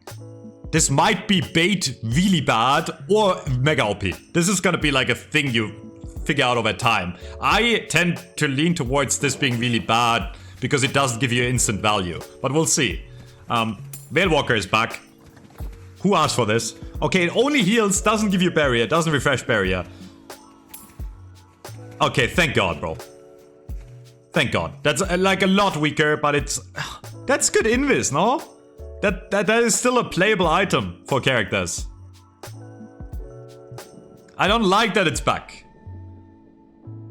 This might be bait really bad or mega OP. This is gonna be like a thing you figure out over time. I tend to lean towards this being really bad because it doesn't give you instant value. But we'll see. Veilwalker is back. Who asked for this? Okay, it only heals, doesn't give you barrier, doesn't refresh barrier. Okay, thank God, bro. Thank God. That's like a lot weaker, but it's... That's good invis, no? That is still a playable item for characters. I don't like that it's back.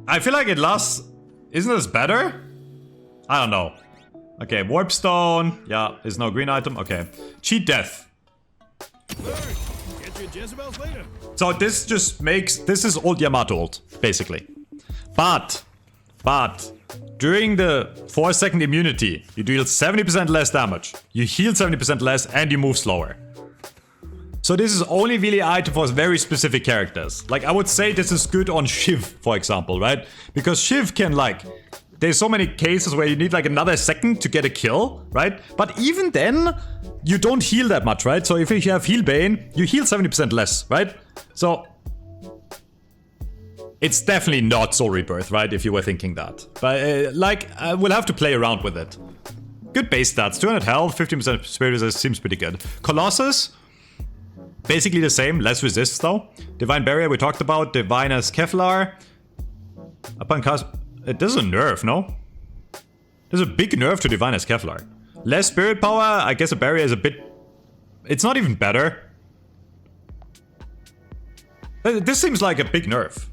I feel like it lasts... Isn't this better? I don't know. Okay, Warpstone. Yeah, is no green item. Okay. Cheat Death. Get your Jezebels later. So this just makes... This is old Yamato ult, basically. But... During the 4-second immunity, you deal 70% less damage, you heal 70% less, and you move slower. So this is only really item for very specific characters. Like, I would say this is good on Shiv, for example, right? Because Shiv can, like, there's so many cases where you need like another second to get a kill, right? But even then, you don't heal that much, right? So if you have heal bane, you heal 70% less, right? So it's definitely not Soul Rebirth, right? If you were thinking that. But we'll have to play around with it. Good base stats, 200 health, 15% spirit resist, seems pretty good. Colossus, basically the same, less resists though. Divine Barrier we talked about, Divine as Kevlar. Upon cast, this is a nerf, no? There's a big nerf to Divine as Kevlar. Less spirit power, I guess a barrier is a bit... It's not even better. This seems like a big nerf.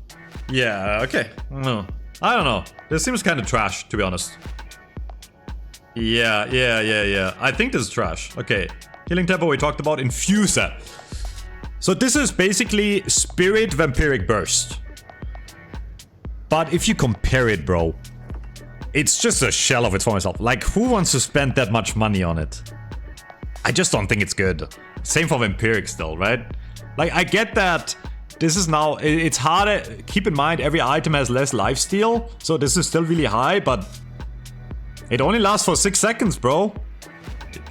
Yeah, okay. I don't know. This seems kind of trash, to be honest. Yeah. I think this is trash. Okay. Healing tempo we talked about. Infuser. So this is basically Spirit Vampiric Burst. But if you compare it, bro, it's just a shell of its former self. Like, who wants to spend that much money on it? I just don't think it's good. Same for Vampiric still, right? Like, I get that this is now... It's harder... Keep in mind, every item has less lifesteal. So this is still really high, but... It only lasts for 6 seconds, bro.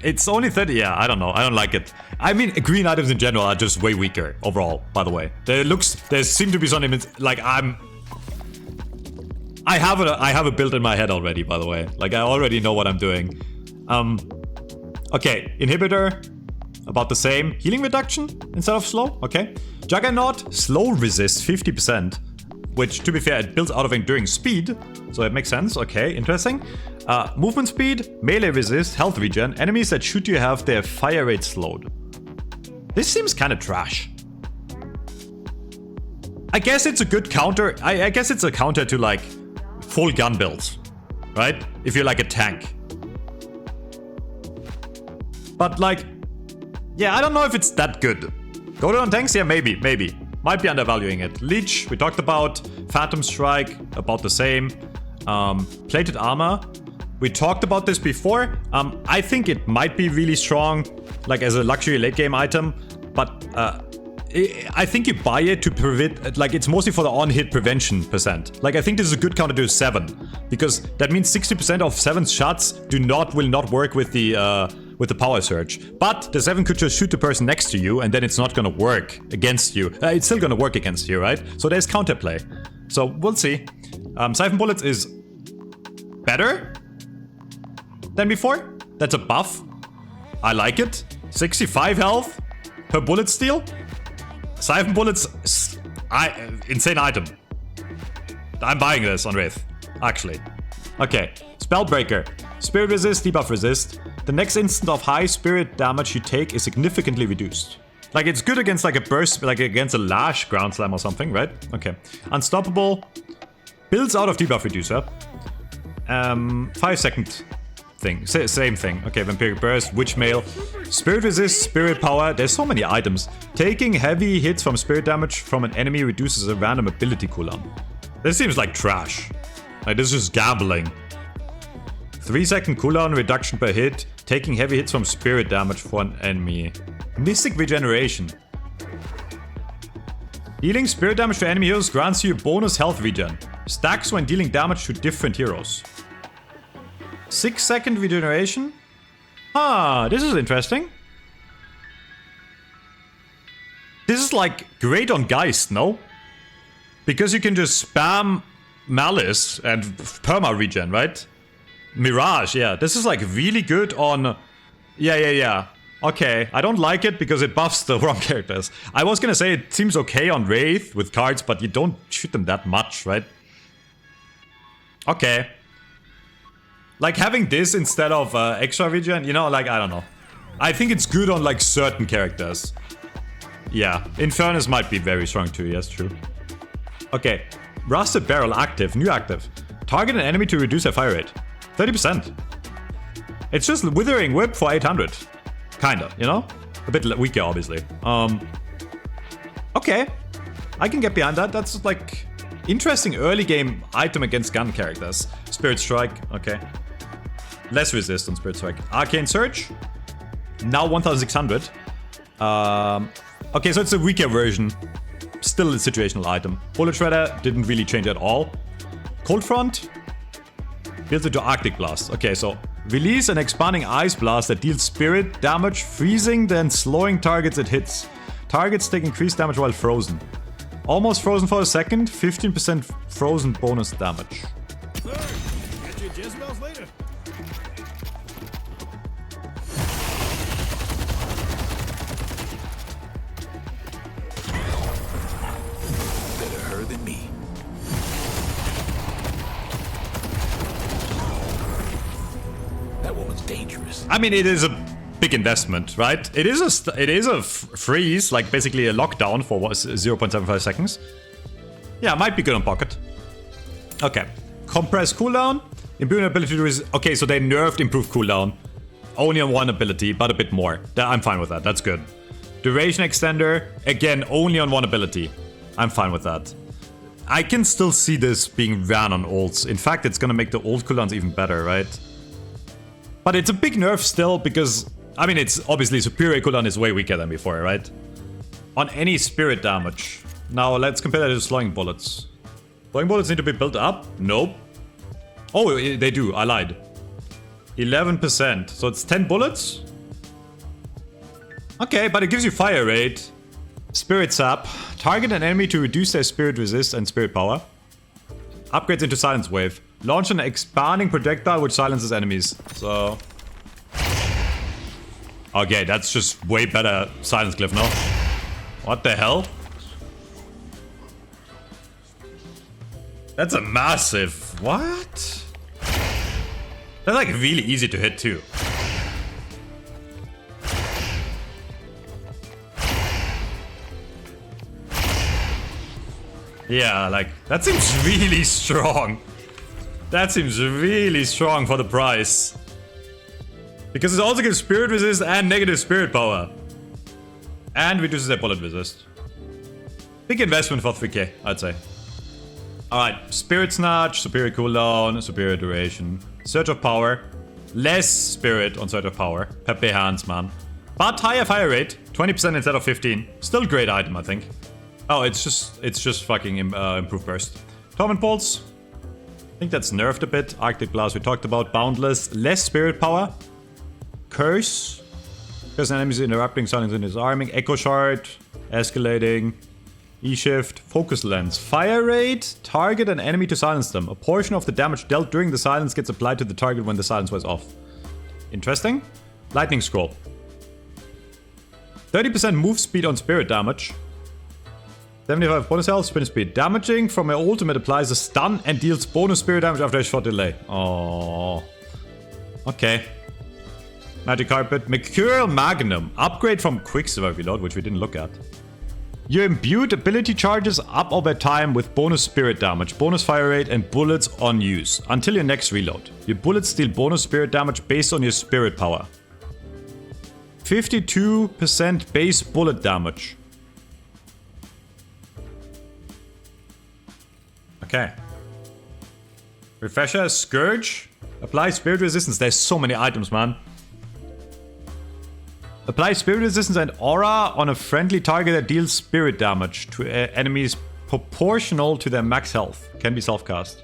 It's only 30... Yeah, I don't know. I don't like it. I mean, green items in general are just way weaker overall, by the way. There seem to be some... Like, I have a build in my head already, by the way. Like, I already know what I'm doing. Okay, Inhibitor, about the same. Healing reduction instead of slow, okay. Juggernaut, slow resist 50%, which, to be fair, it builds out of enduring speed, so it makes sense, okay, interesting. Movement speed, melee resist, health regen. Enemies that shoot you have their fire rate slowed. This seems kind of trash. I guess it's a good counter. I guess it's a counter to, like, full gun builds, right? If you're like a tank. But like, yeah, I don't know if it's that good. Go on tanks? Yeah, maybe. Might be undervaluing it. Leech, we talked about. Phantom Strike, about the same. Plated Armor, we talked about this before. I think it might be really strong, like as a luxury late game item, but I think you buy it to prevent, like it's mostly for the on-hit prevention percent. Like I think this is a good counter to 7, because that means 60% of 7's shots will not work with the power surge. But the 7 could just shoot the person next to you and then it's not gonna work against you. It's still gonna work against you, right? So there's counterplay. So we'll see. Siphon Bullets is better than before. That's a buff. I like it. 65 health per bullet steal. Siphon Bullets, insane item. I'm buying this on Wraith, actually. Okay, Spellbreaker. Spirit resist, debuff resist. The next instant of high spirit damage you take is significantly reduced. Like, it's good against like a burst, like against a Lash Ground Slam or something, right? Okay. Unstoppable. Builds out of debuff reducer. 5 second thing. Same thing. Okay, Vampiric Burst, Witch Mail. Spirit resist, Spirit Power. There's so many items. Taking heavy hits from spirit damage from an enemy reduces a random ability cooldown. This seems like trash. Like, this is just gambling. 3 second cooldown reduction per hit. Taking heavy hits from spirit damage for an enemy. Mystic Regeneration. Dealing spirit damage to enemy heroes grants you bonus health regen. Stacks when dealing damage to different heroes. 6 second regeneration? Ah, this is interesting. This is like great on Geist, no? Because you can just spam Malice and perma regen, right? Mirage, yeah. This is like really good on... Yeah. Okay, I don't like it because it buffs the wrong characters. I was gonna say it seems okay on Wraith with cards, but you don't shoot them that much, right? Okay. Like having this instead of extra regen, you know, like, I don't know. I think it's good on like certain characters. Yeah, Infernus might be very strong too, yes, true. Okay, Rusted Barrel active, new active. Target an enemy to reduce their fire rate. 30%. It's just Withering Whip for 800. Kinda, you know? A bit weaker, obviously. Okay. I can get behind that. That's like interesting early game item against gun characters. Spirit Strike, okay. Less resist on Spirit Strike. Arcane Surge. Now 1600. Okay, so it's a weaker version. Still a situational item. Bullet Shredder didn't really change at all. Cold Front. Builds into Arctic Blast. Okay, so release an expanding ice blast that deals spirit damage, freezing, then slowing targets it hits. Targets take increased damage while frozen. Almost frozen for a second, 15% frozen bonus damage. Third, get your Jezebels later. Better her than me. That woman's dangerous. I mean, it is a big investment, right? It is a freeze, like basically a lockdown for 0.75 seconds. Yeah, might be good on pocket. Okay, compress cooldown, improve ability to resist. Okay, so they nerfed improved cooldown, only on one ability, but a bit more. I'm fine with that. That's good. Duration extender, again, only on one ability. I'm fine with that. I can still see this being ran on ults. In fact, it's gonna make the ult cooldowns even better, right? But it's a big nerf still because, I mean, it's obviously superior cooldown is way weaker than before, right? On any spirit damage. Now let's compare that to slowing bullets. Slowing bullets need to be built up? Nope. Oh, they do. I lied. 11%. So it's 10 bullets? Okay, but it gives you fire rate. Spirit sap. Target an enemy to reduce their spirit resist and spirit power. Upgrades into silence wave. Launch an expanding projectile which silences enemies. So... okay, that's just way better silence glyph, no? What the hell? That's a massive... what? That's like really easy to hit too. Yeah, like, that seems really strong. That seems really strong for the price. Because it also gives spirit resist and negative spirit power. And reduces their bullet resist. Big investment for 3k, I'd say. Alright, Spirit Snatch, superior cooldown, superior duration. Surge of Power. Less spirit on Surge of Power. Pepe hands, man. But higher fire rate, 20% instead of 15. Still great item, I think. Oh, it's just fucking improved burst. Torment Pulse. I think that's nerfed a bit. Arctic Blast we talked about. Boundless. Less spirit power. Curse. Because enemies interrupting, silencing, disarming. Echo Shard. Escalating. E-Shift. Focus Lens. Fire rate. Target an enemy to silence them. A portion of the damage dealt during the silence gets applied to the target when the silence wears off. Interesting. Lightning Scroll. 30% move speed on spirit damage. 75 bonus health, sprint speed. Damaging from her ultimate applies a stun and deals bonus spirit damage after a short delay. Oh. Okay. Magic Carpet. Mercurial Magnum. Upgrade from Quicksilver Reload, which we didn't look at. Your imbued ability charges up over time with bonus spirit damage, bonus fire rate, and bullets on use. Until your next reload. Your bullets deal bonus spirit damage based on your spirit power. 52% base bullet damage. Okay. Refresher, Scourge. Apply spirit resistance. There's so many items, man. Apply spirit resistance and aura on a friendly target that deals spirit damage to enemies proportional to their max health. Can be self-cast.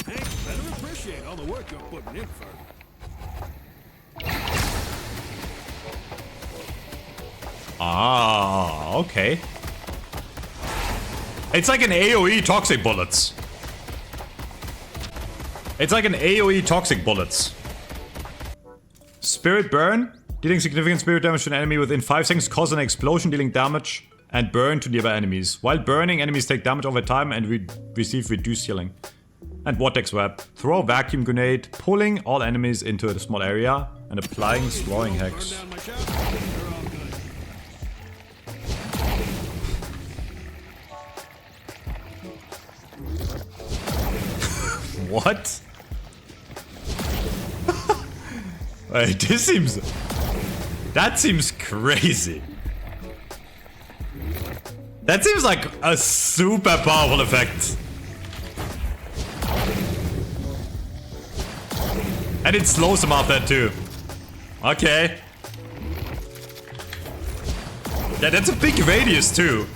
Hank, better appreciate all the work you're putting in for. Ah, okay. It's like an AoE toxic bullets. It's like an AoE toxic bullets. Spirit Burn. Dealing significant spirit damage to an enemy within 5 seconds causes an explosion dealing damage and burn to nearby enemies. While burning, enemies take damage over time and receive reduced healing. And Vortex Web. Throw a vacuum grenade, pulling all enemies into a small area and applying slowing hex. Burn down my shop. They're all good. What? Wait, this seems... that seems crazy. That seems like a super powerful effect. And it slows them after that too. Okay. Yeah, that's a big radius too.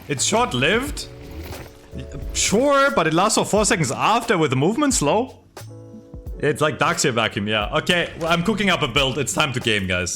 It's short-lived. Sure, but it lasts for 4 seconds after with the movement slow. It's like Darkseer Vacuum, yeah. Okay, well, I'm cooking up a build. It's time to game, guys.